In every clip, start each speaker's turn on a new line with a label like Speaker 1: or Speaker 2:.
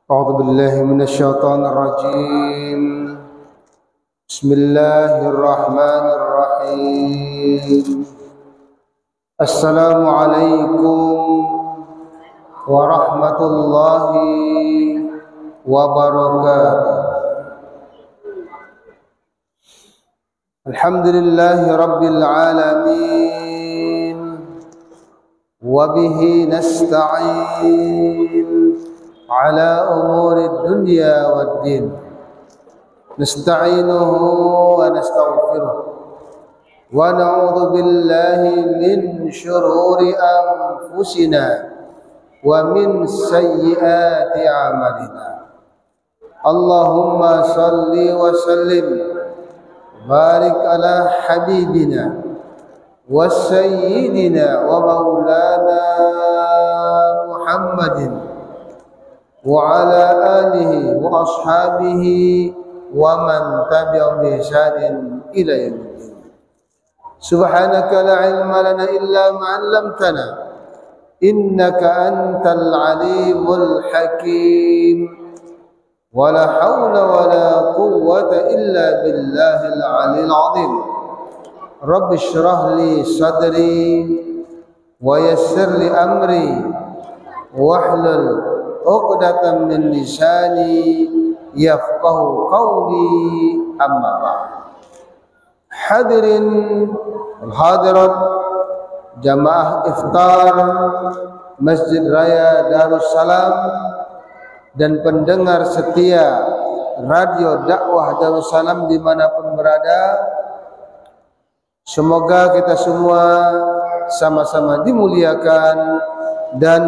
Speaker 1: أعوذ بالله من الشيطان الرجيم. بسم الله الرحمن الرحيم. السلام عليكم ورحمة الله وبركاته. الحمد لله رب العالمين وبه نستعين على أمور الدنيا والدين. نستعينه ونستغفره ونعوذ بالله من شرور أنفسنا ومن سيئات أعمالنا. اللهم صل وسلم وبارك على حبيبنا وسيدنا ومولانا محمد وعلى آله وأصحابه ومن تبعهم بإحسان إلى يوم الدين. سبحانك لا علم لنا إلا ما علمتنا إنك أنت العليم الحكيم ولا حول ولا قوة إلا بالله العلي العظيم. رب اشرح لي صدري ويسر لي أمري واحلل عقدة من لساني يفقه قولي. أما بعد. Hadirin hadirat jamaah iftar Masjid Raya Darussalam dan pendengar setia radio dakwah Darussalam dimanapun berada, semoga kita semua sama-sama dimuliakan dan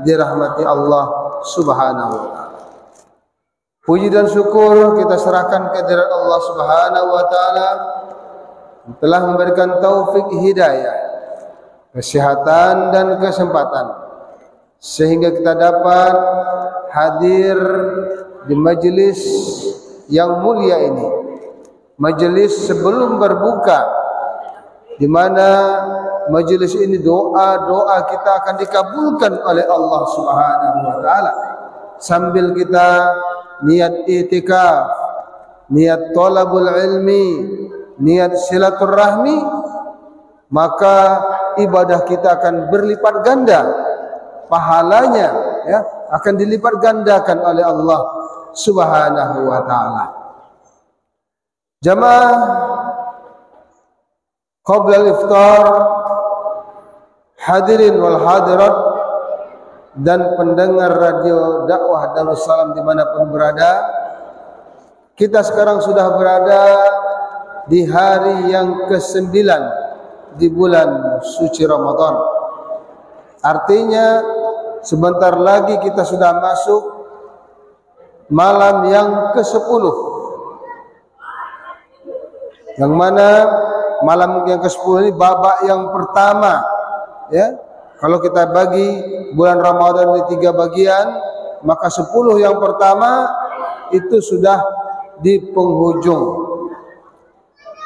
Speaker 1: dirahmati Allah Subhanahu wa taala. Puji dan syukur kita serahkan kehadirat Allah Subhanahu wa taala yang telah memberikan taufik hidayah, kesehatan dan kesempatan sehingga kita dapat hadir di majelis yang mulia ini. Majelis sebelum berbuka, di mana majelis ini doa-doa kita akan dikabulkan oleh Allah Subhanahu wa taala sambil kita niat i'tikaf, niat thalabul ilmi, niat silaturahmi, maka ibadah kita akan berlipat ganda pahalanya, ya, akan dilipat gandakan oleh Allah Subhanahu wa taala. Jamaah qabla al-iftar, hadirin wal hadirat dan pendengar radio dakwah Darussalam dimanapun berada, kita sekarang sudah berada di hari yang ke-9 di bulan suci Ramadan. Artinya sebentar lagi kita sudah masuk malam yang ke-10, yang mana malam yang ke-10 ini babak yang pertama, ya. Kalau kita bagi bulan Ramadan di 3 bagian, maka 10 yang pertama itu sudah di penghujung.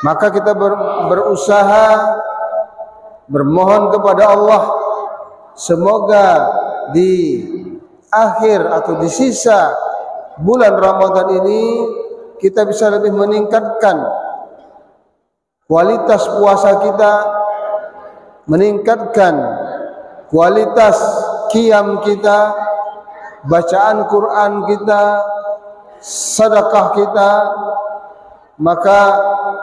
Speaker 1: Maka kita berusaha bermohon kepada Allah, semoga di akhir atau di sisa bulan Ramadan ini kita bisa lebih meningkatkan kualitas puasa kita, meningkatkan kualitas qiyam kita, bacaan Quran kita, sedekah kita. Maka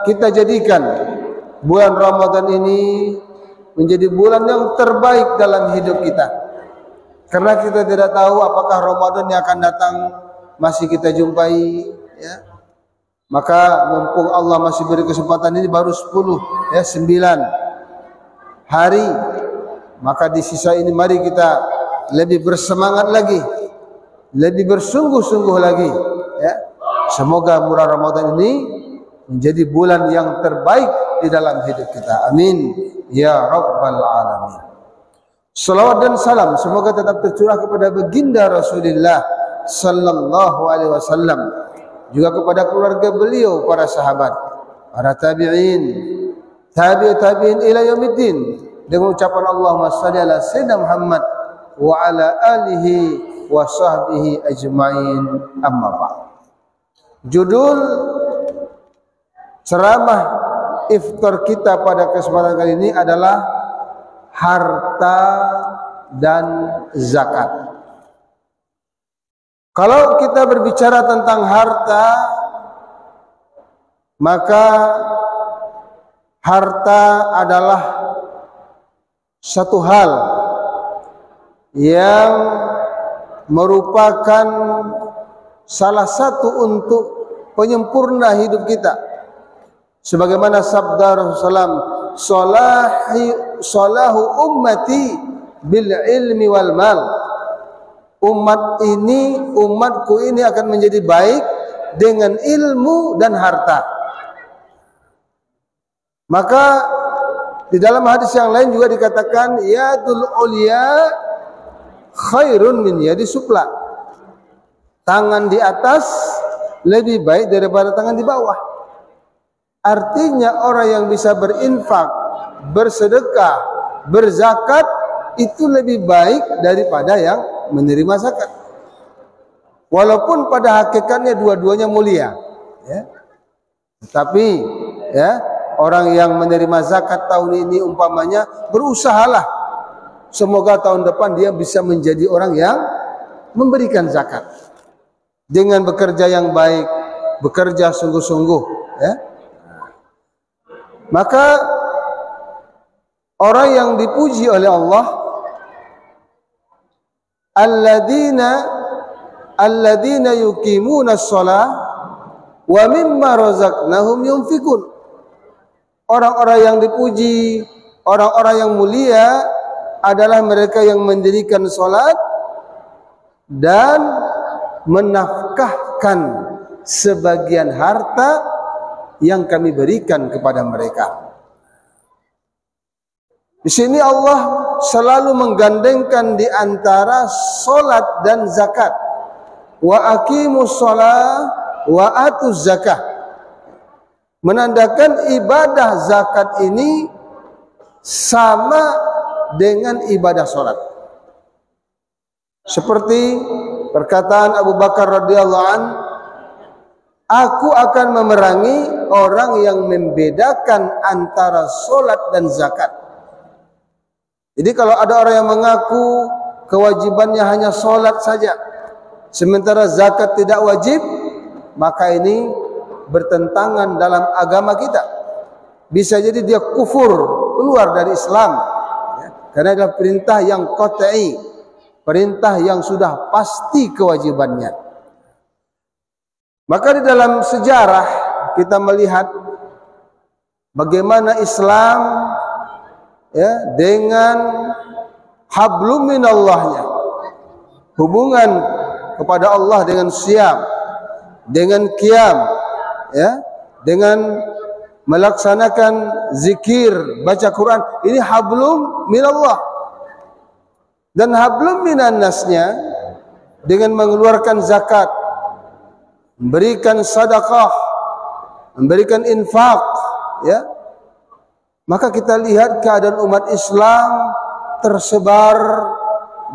Speaker 1: kita jadikan bulan Ramadan ini menjadi bulan yang terbaik dalam hidup kita, karena kita tidak tahu apakah Ramadan yang akan datang masih kita jumpai, ya. Maka mumpung Allah masih beri kesempatan, ini baru 10, ya, 9 hari, maka di sisa ini mari kita lebih bersemangat lagi, lebih bersungguh-sungguh lagi, ya. Semoga bulan Ramadan ini menjadi bulan yang terbaik di dalam hidup kita. Amin ya rabbal alamin. Salawat dan salam semoga tetap tercurah kepada baginda Rasulullah sallallahu alaihi wasallam, juga kepada keluarga beliau, para sahabat, para tabi'in, tabi'in ila yaumiddin, dengan ucapan Allahumma shalli ala sayyidina Muhammad wa ala alihi wa sahbihi ajma'in, amma ba'd. Judul ceramah iftar kita pada kesempatan kali ini adalah harta dan zakat. Kalau kita berbicara tentang harta, maka harta adalah satu hal yang merupakan salah satu untuk penyempurna hidup kita. Sebagaimana sabda Rasulullah salahu ummati bil ilmi wal mal. Umatku ini akan menjadi baik dengan ilmu dan harta. Maka di dalam hadis yang lain juga dikatakan yadul ulya khairun min yadi sufla. Tangan di atas lebih baik daripada tangan di bawah. Artinya orang yang bisa berinfak, bersedekah, berzakat itu lebih baik daripada yang menerima zakat. Walaupun pada hakikatnya dua-duanya mulia, ya. Tetapi ya, orang yang menerima zakat tahun ini umpamanya berusahalah, semoga tahun depan dia bisa menjadi orang yang memberikan zakat dengan bekerja yang baik, bekerja sungguh-sungguh, ya. Maka orang yang dipuji oleh Allah, alladzina yuqimuna shalah wa mimma razaqnahum yunfikun. Orang-orang yang dipuji, orang-orang yang mulia adalah mereka yang mendirikan salat dan menafkahkan sebagian harta yang kami berikan kepada mereka. Di sini Allah selalu menggandengkan di antara solat dan zakat. Wa aqimus shalah wa atuz zakah. Menandakan ibadah zakat ini sama dengan ibadah solat. Seperti perkataan Abu Bakar radhiyallahu an, aku akan memerangi orang yang membedakan antara solat dan zakat. Jadi kalau ada orang yang mengaku kewajibannya hanya solat saja, sementara zakat tidak wajib, maka ini bertentangan dalam agama kita. Bisa jadi dia kufur, keluar dari Islam, ya, karena adalah perintah yang qat'i, perintah yang sudah pasti kewajibannya. Maka di dalam sejarah kita melihat bagaimana Islam, ya, dengan hablum minallahnya, hubungan kepada Allah dengan siyam, dengan qiyam, ya, dengan melaksanakan zikir, baca Quran, ini hablum minallah. Dan hablum minannasnya dengan mengeluarkan zakat, memberikan sedekah, memberikan infak, ya. Maka kita lihat keadaan umat Islam tersebar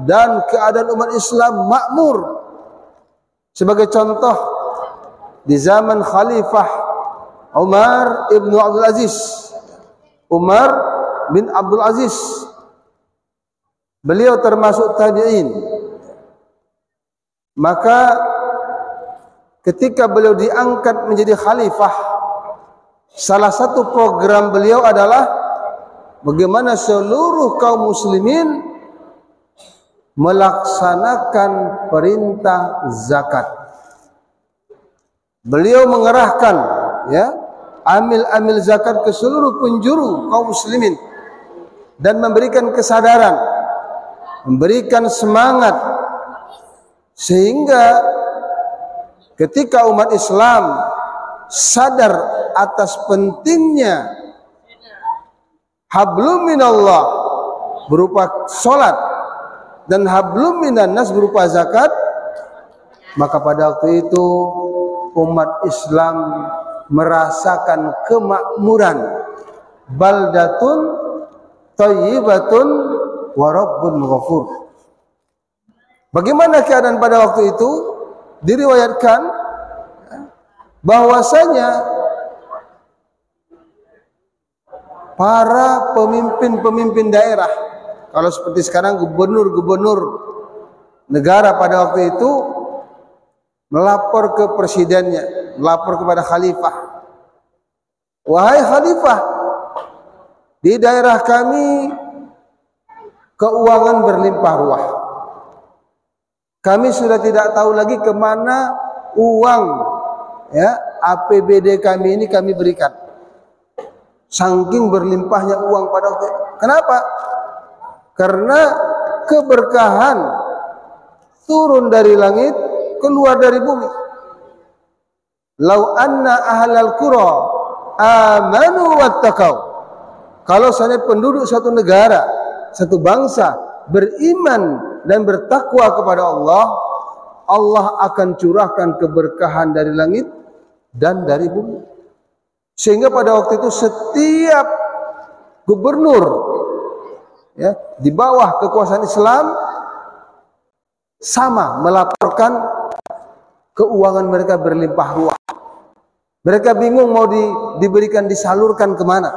Speaker 1: dan keadaan umat Islam makmur. Sebagai contoh, di zaman Khalifah Umar ibn Abdul Aziz, Umar bin Abdul Aziz, beliau termasuk tabi'in. Maka ketika beliau diangkat menjadi khalifah, salah satu program beliau adalah bagaimana seluruh kaum muslimin melaksanakan perintah zakat. Beliau mengerahkan, ya, amil-amil zakat ke seluruh penjuru kaum muslimin dan memberikan kesadaran, memberikan semangat, sehingga ketika umat Islam sadar atas pentingnya hablum minallah berupa salat dan hablum minannas berupa zakat, maka pada waktu itu umat Islam merasakan kemakmuran. Baldatun thayyibatun wa rabbun ghafur. Bagaimana keadaan pada waktu itu? Diriwayatkan bahwasanya para pemimpin-pemimpin daerah, kalau seperti sekarang gubernur-gubernur negara pada waktu itu melapor ke presidennya, melapor kepada khalifah. Wahai khalifah, di daerah kami keuangan berlimpah ruah. Kami sudah tidak tahu lagi kemana uang, ya, APBD kami ini kami berikan. Saking berlimpahnya uang pada waktu itu. Kenapa? Karena keberkahan turun dari langit, keluar dari bumi. Lau anna ahlal qura amanu wattaqau. Kalau seandainya penduduk satu negara, satu bangsa beriman dan bertakwa kepada Allah, Allah akan curahkan keberkahan dari langit dan dari bumi. Sehingga pada waktu itu setiap gubernur, ya, di bawah kekuasaan Islam sama melaporkan keuangan mereka berlimpah ruah. Mereka bingung mau diberikan, disalurkan kemana.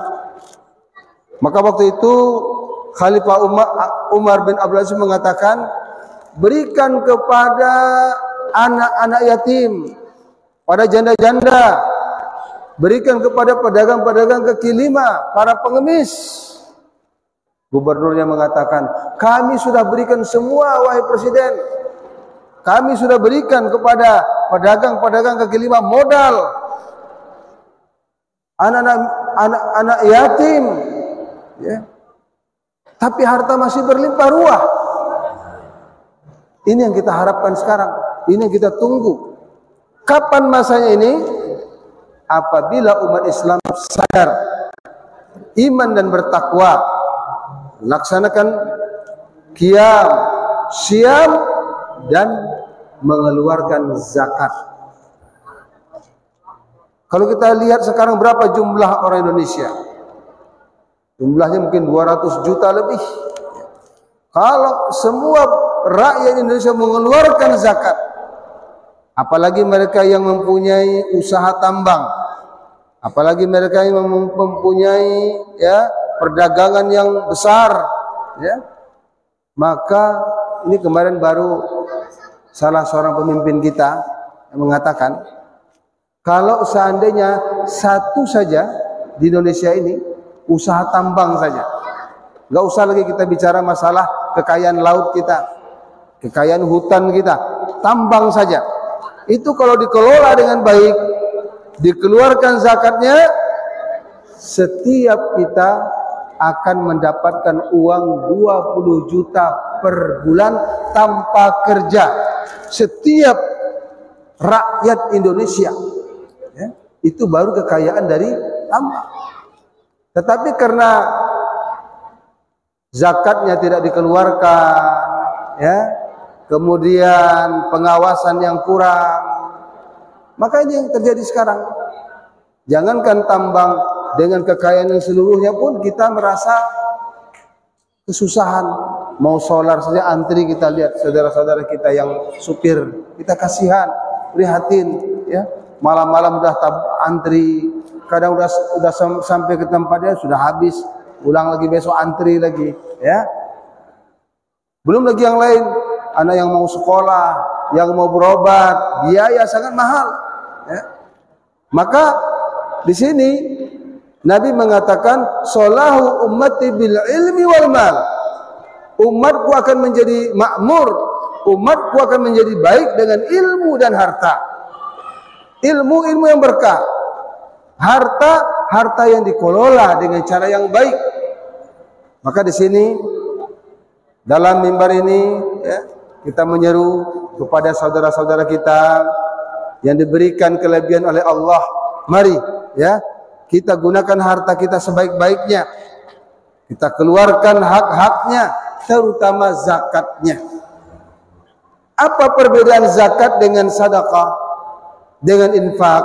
Speaker 1: Maka waktu itu Khalifah Umar bin Abdul Aziz mengatakan, berikan kepada anak-anak yatim, pada janda-janda, berikan kepada pedagang-pedagang kaki lima, para pengemis. Gubernurnya mengatakan, kami sudah berikan semua wahai presiden. Kami sudah berikan kepada pedagang-pedagang kaki lima modal, anak-anak yatim, ya. Tapi harta masih berlimpah ruah. Ini yang kita harapkan sekarang. Ini yang kita tunggu. Kapan masanya ini? Apabila umat Islam sadar, iman dan bertakwa, laksanakan qiyam, syiyam, dan mengeluarkan zakat. Kalau kita lihat sekarang berapa jumlah orang Indonesia? Jumlahnya mungkin 200 juta lebih. Kalau semua rakyat Indonesia mengeluarkan zakat, apalagi mereka yang mempunyai usaha tambang, apalagi mereka yang mempunyai, ya, perdagangan yang besar, ya, maka ini kemarin baru salah seorang pemimpin kita yang mengatakan, kalau seandainya satu saja di Indonesia ini usaha tambang saja, nggak usah lagi kita bicara masalah kekayaan laut kita, kekayaan hutan kita, tambang saja, itu kalau dikelola dengan baik, dikeluarkan zakatnya, setiap kita akan mendapatkan uang 20 juta per bulan tanpa kerja. Setiap rakyat Indonesia, ya, itu baru kekayaan dari tambang. Tetapi karena zakatnya tidak dikeluarkan, ya, kemudian pengawasan yang kurang, maka ini yang terjadi sekarang. Jangankan tambang, dengan kekayaan yang seluruhnya pun kita merasa kesusahan. Mau solar saja antri, kita lihat saudara-saudara kita yang supir, kita kasihan, prihatin, ya. Malam-malam udah antri, kadang udah sampai ke tempatnya sudah habis, ulang lagi besok antri lagi, ya. Belum lagi yang lain, anak yang mau sekolah, yang mau berobat, biaya sangat mahal, ya. Maka di sini Nabi mengatakan, "Solahu ummati bil ilmi wal mal." Umatku akan menjadi makmur, umatku akan menjadi baik dengan ilmu dan harta. Ilmu yang berkah, harta yang dikelola dengan cara yang baik. Maka di sini dalam mimbar ini, ya, kita menyeru kepada saudara-saudara kita yang diberikan kelebihan oleh Allah. Mari, ya, kita gunakan harta kita sebaik-baiknya. Kita keluarkan hak-haknya, terutama zakatnya. Apa perbedaan zakat dengan sedekah, dengan infak?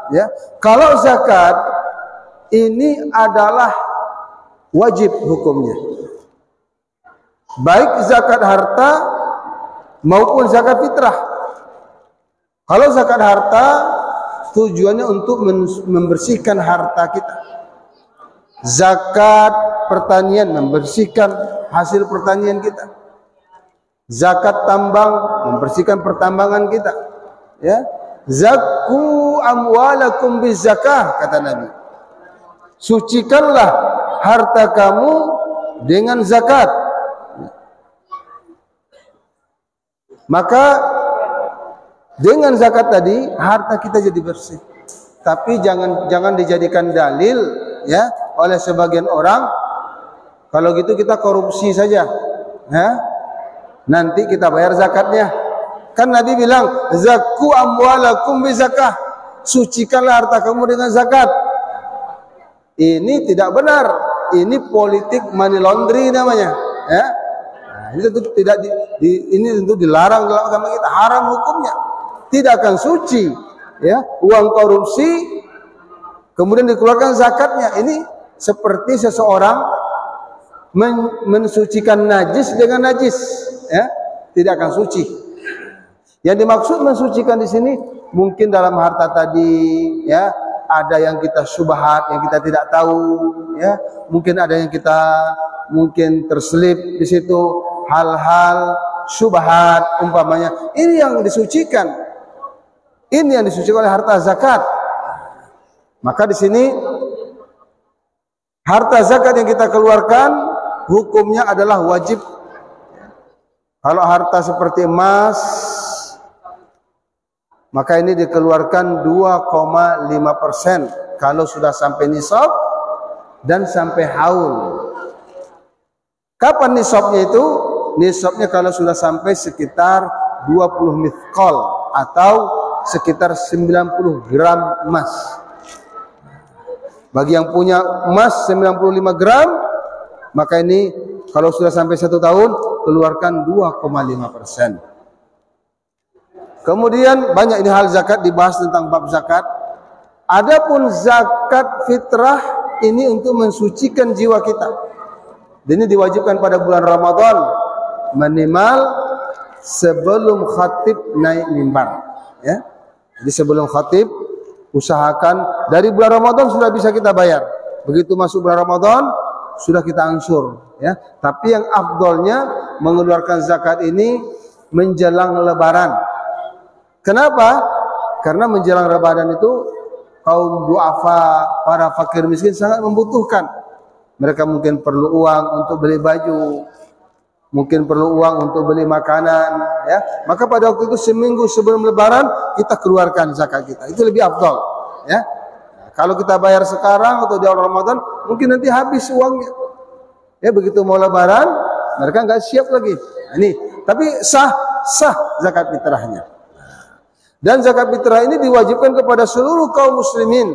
Speaker 1: Ya, kalau zakat ini adalah wajib hukumnya, baik zakat harta maupun zakat fitrah. Kalau zakat harta tujuannya untuk membersihkan harta kita. Zakat pertanian membersihkan hasil pertanian kita. Zakat tambang membersihkan pertambangan kita. Ya, zakku amwalakum bizakah, kata Nabi. Sucikanlah harta kamu dengan zakat. Maka dengan zakat tadi harta kita jadi bersih. Tapi jangan dijadikan dalil ya oleh sebagian orang. Kalau gitu kita korupsi saja. Ya. Nanti kita bayar zakatnya. Kan Nabi bilang, "Zakku amwalakum bizakah." Sucikanlah harta kamu dengan zakat. Ini tidak benar. Ini politik money laundry namanya, ya. Nah, ini tentu tidak ini tentu dilarang dalam agama kita, haram hukumnya. Tidak akan suci, ya. Uang korupsi kemudian dikeluarkan zakatnya. Ini seperti seseorang mensucikan najis dengan najis, ya. Tidak akan suci. Yang dimaksud mensucikan di sini mungkin dalam harta tadi, ya, ada yang kita syubhat, yang kita tidak tahu, ya. Mungkin ada yang kita mungkin terselip di situ hal-hal syubhat umpamanya. Ini yang disucikan. Ini yang disucikan oleh harta zakat. Maka di sini harta zakat yang kita keluarkan hukumnya adalah wajib. Kalau harta seperti emas, maka ini dikeluarkan 2,5% kalau sudah sampai nisab dan sampai haul. Kapan nisabnya itu? Nisabnya kalau sudah sampai sekitar 20 mithqal atau sekitar 90 gram emas. Bagi yang punya emas 95 gram, maka ini kalau sudah sampai 1 tahun keluarkan 2,5%. Kemudian banyak ini hal zakat dibahas tentang bab zakat. Adapun zakat fitrah ini untuk mensucikan jiwa kita. Dan ini diwajibkan pada bulan Ramadan minimal sebelum khatib naik mimbar. Ya, jadi sebelum khatib usahakan dari bulan Ramadan sudah bisa kita bayar. Begitu masuk bulan Ramadan sudah kita ansur. Ya, tapi yang afdolnya mengeluarkan zakat ini menjelang Lebaran. Kenapa? Karena menjelang Ramadan itu kaum duafa, para fakir miskin sangat membutuhkan. Mereka mungkin perlu uang untuk beli baju, mungkin perlu uang untuk beli makanan, ya. Maka pada waktu itu seminggu sebelum Lebaran kita keluarkan zakat kita. Itu lebih afdal, ya. Nah, kalau kita bayar sekarang atau di awal Ramadan, mungkin nanti habis uangnya. Ya, begitu mau Lebaran, mereka nggak siap lagi. Nah, ini, tapi sah zakat fitrahnya. Dan zakat fitrah ini diwajibkan kepada seluruh kaum muslimin,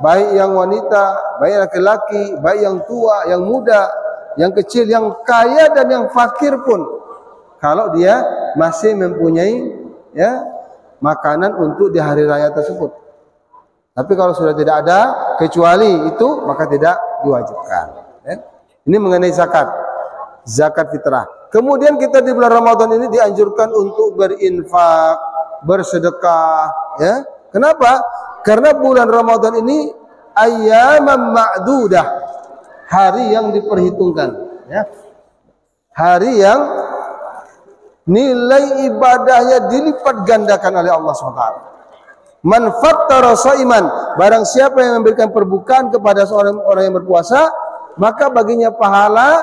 Speaker 1: baik yang wanita, baik laki-laki, baik yang tua, yang muda, yang kecil, yang kaya dan yang fakir pun, kalau dia masih mempunyai ya makanan untuk di hari raya tersebut. Tapi kalau sudah tidak ada kecuali itu, maka tidak diwajibkan. Ya. Ini mengenai zakat fitrah. Kemudian kita di bulan Ramadan ini dianjurkan untuk berinfak, bersedekah, ya. Kenapa? Karena bulan Ramadan ini ayyaman ma'dudah, hari yang diperhitungkan, ya. Hari yang nilai ibadahnya dilipat gandakan oleh Allah SWT. Man fattara shaiman, barang siapa yang memberikan perbukaan kepada seorang orang yang berpuasa, maka baginya pahala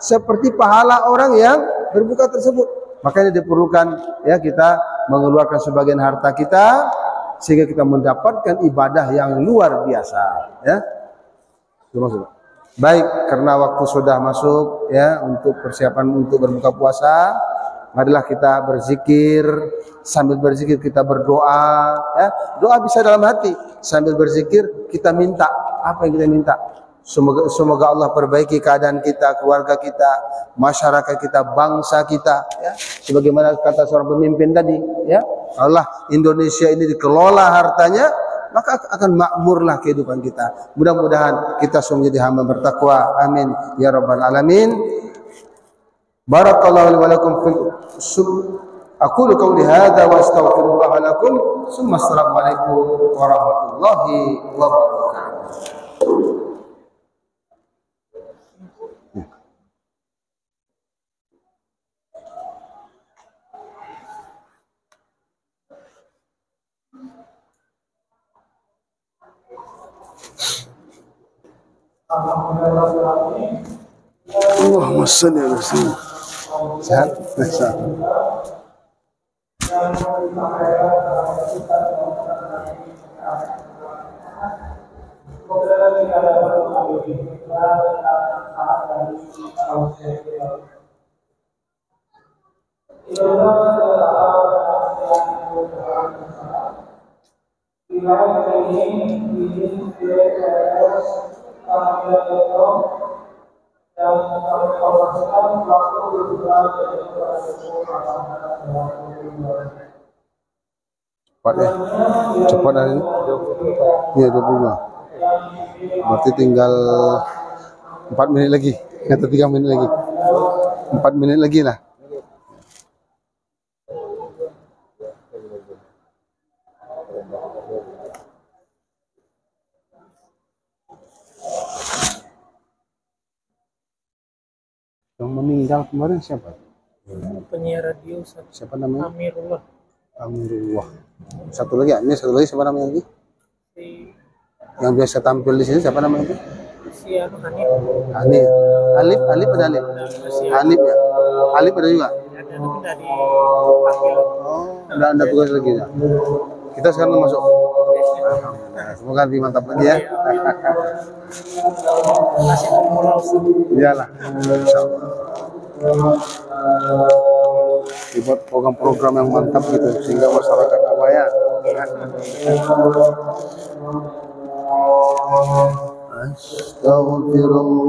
Speaker 1: seperti pahala orang yang berbuka tersebut. Makanya diperlukan ya kita mengeluarkan sebagian harta kita sehingga kita mendapatkan ibadah yang luar biasa, ya. Baik, karena waktu sudah masuk ya untuk persiapan untuk berbuka puasa, marilah kita berzikir. Sambil berzikir kita berdoa, ya. Doa bisa dalam hati, sambil berzikir kita minta apa yang kita minta. Semoga Allah perbaiki keadaan kita, keluarga kita, masyarakat kita, bangsa kita, ya. Sebagaimana kata seorang pemimpin tadi, ya. Allah Indonesia ini dikelola hartanya, maka akan makmurlah kehidupan kita. Mudah-mudahan kita semua menjadi hamba bertakwa. Amin ya rabbal alamin. Barakallahu li wa lakum fil Aqulu qawli hadza wa astaghfirullah lakum. Assalamualaikum warahmatullahi wabarakatuh. Allahumma shalli ala sayyidina. Sehat? Sehat. Cepat ya, cepat hari ini. Iya 25. Berarti tinggal 4 menit lagi, atau 3 menit lagi. 4 menit lagi lah. Yang meninggal kemarin siapa?
Speaker 2: Penyiar radio
Speaker 1: Siapa namanya?
Speaker 2: Amirullah.
Speaker 1: Amirullah. Satu lagi Amir, satu lagi siapa namanya lagi?
Speaker 2: Si
Speaker 1: Yang biasa tampil di sini siapa namanya itu?
Speaker 2: Hanif.
Speaker 1: Hanif. Alif ada Alif. Hanif ya. Alif ada juga.
Speaker 2: Ada tapi dari Pakil.
Speaker 1: Oh, ada tugas lagi ya. Kita sekarang masuk. Semoga lebih mantap lagi ya. Iyalah. Dibuat program-program yang mantap gitu sehingga masyarakat awaya. Astagfirullah.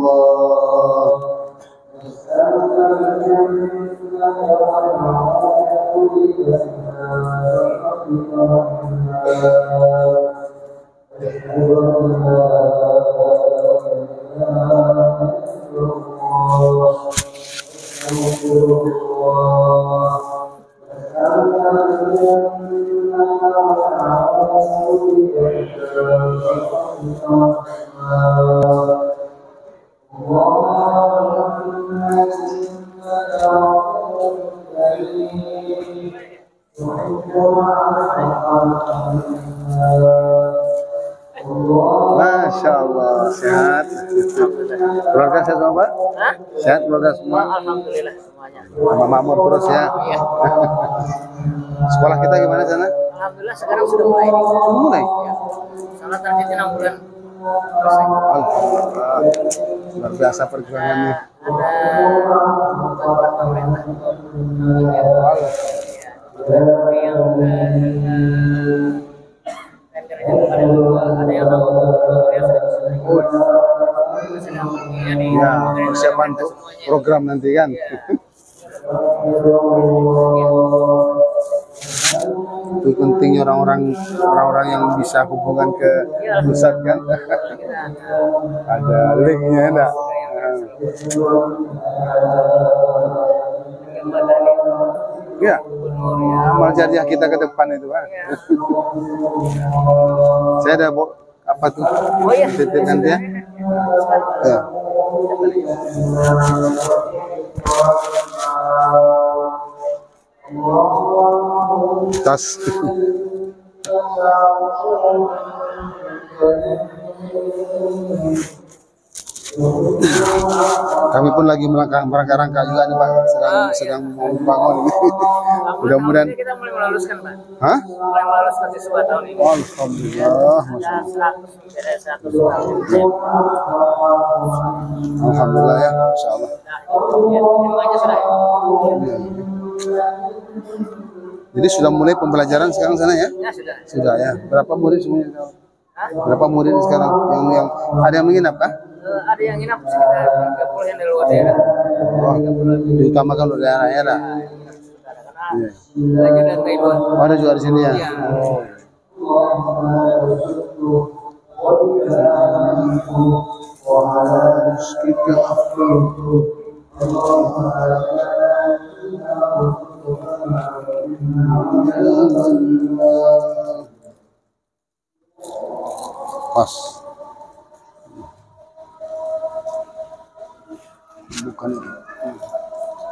Speaker 1: Masya Allah, sehat. Keluarga sehat semua Pak?
Speaker 2: Hah?
Speaker 1: Sehat keluarga semua?
Speaker 2: Alhamdulillah semuanya.
Speaker 1: Sama makmur terus ya?
Speaker 2: Iya.
Speaker 1: Sekolah kita gimana sana?
Speaker 2: Alhamdulillah sekarang sudah mulai.
Speaker 1: Sudah mulai?
Speaker 2: Ya. Salah target 6 bulan selesai.
Speaker 1: Alhamdulillah. Luar biasa perjuangannya.
Speaker 2: Ada bantuan pemerintah. Tapi yang tendernya ada yang
Speaker 1: Ya, persiapan untuk program nanti kan. Itu pentingnya orang-orang yang bisa hubungan ke pusat kan. Ada linknya enggak? Ya, amal jariah kita ke depan itu Pak. Saya ada apa tuh?
Speaker 2: Oh iya.
Speaker 1: Titip nanti ya. Ya. Tas. Kami pun lagi merangkak-rangka juga nih Pak, sedang mau bangun. Mudah-mudahan
Speaker 2: kita mulai meluluskan Pak.
Speaker 1: Hah?
Speaker 2: Mulai meluluskan siswa tahun ini.
Speaker 1: Alhamdulillah.
Speaker 2: Ada 100
Speaker 1: Alhamdulillah ya, Masya Allah.
Speaker 2: Semuanya sudah.
Speaker 1: Ya. Jadi sudah mulai pembelajaran sekarang sana ya?
Speaker 2: Ya sudah.
Speaker 1: Sudah ya. Berapa murid semuanya?
Speaker 2: Hah?
Speaker 1: Berapa murid sekarang? Yang ada yang menginap kah?
Speaker 2: Ada yang nginap sekitar 30 yang dari luar daerah.
Speaker 1: Oh, diutamakan dari daerah. Iya.
Speaker 2: Belajar dari Taiwan.
Speaker 1: Oh, ada juga di sini ya?
Speaker 2: Iya.
Speaker 1: Pas. Bukan